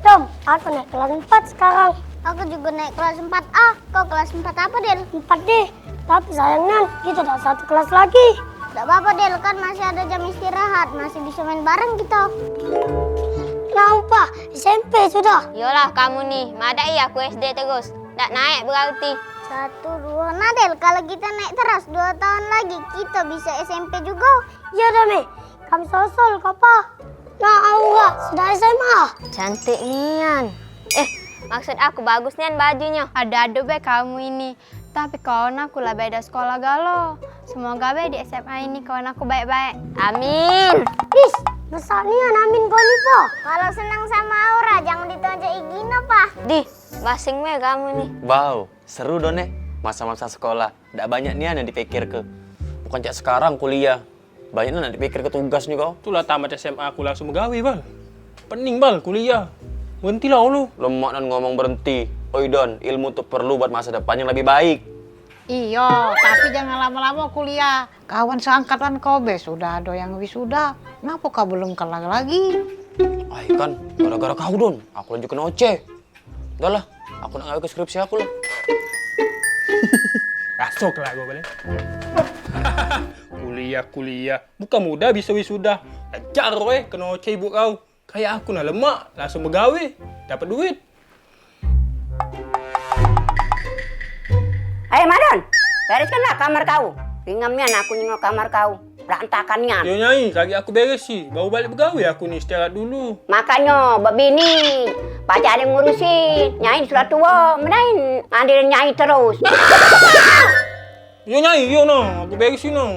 Dom, aku naik kelas 4 sekarang. Aku juga naik kelas 4A. Kau kelas 4 apa, Del? 4D. Tapi sayangnya kita udah satu kelas lagi. Gak apa-apa, Del. Kan masih ada jam istirahat. Masih bisa main bareng kita. Kenapa? SMP sudah. Yolah kamu nih, madai aku SD terus. Tak naik berarti. 1, 2. Nah, Del, kalau kita naik terus 2 tahun lagi, kita bisa SMP juga. Ya Dami, kami sosol kapa. Nah, Aura sudah SMA. Cantik nian. Maksud aku bagus nian bajunya. Ada-ada be kamu ini. Tapi kawan aku lah beda sekolah galo. Semoga be di SMA ini kawan aku baik-baik. Amin. Is, besar nih Amin kau nih po. Kalau senang sama Aura, jangan ditonjok Igino, Pak. Di, basing me kamu nih. Wow, seru dong masa-masa sekolah. Nggak banyak nih yang dipikir ke. Bukan cak sekarang kuliah. Banyak yang dipikir ke tugas nih kau. Itulah tamat SMA aku langsung begawe, Bal. Pening, Bal, kuliah. Berhentilah lu. Lemak dan ngomong berhenti. Oi Don, ilmu tuh perlu buat masa depan yang lebih baik. Iya, tapi jangan lama-lama kuliah. Kawan seangkatan kau be sudah ada yang wisuda. Kenapa kau belum kelar lagi? Ay kan, gara-gara kau Don. Aku lanjut kena OC. Udah lah, aku nak ngawe ke skripsi aku lah. Rasuk lah gue balik. Kuliah. Bukan mudah bisa wisuda. Ajar kena OC ibu kau. Kayak aku nah lemak, langsung begawe, dapat duit. Hei Madon, bereskanlah kamar kau. Ringamnya aku nengok kamar kau. Berantakannya. Yo Nyai, kaki aku beres sih. Baru balik begawe aku nih istirahat dulu. Makanya, babini. Pacar yang ngurusin. Nyai sudah tua, menain ngandirin Nyai terus. Yo Nyai, yo no, aku beresin no.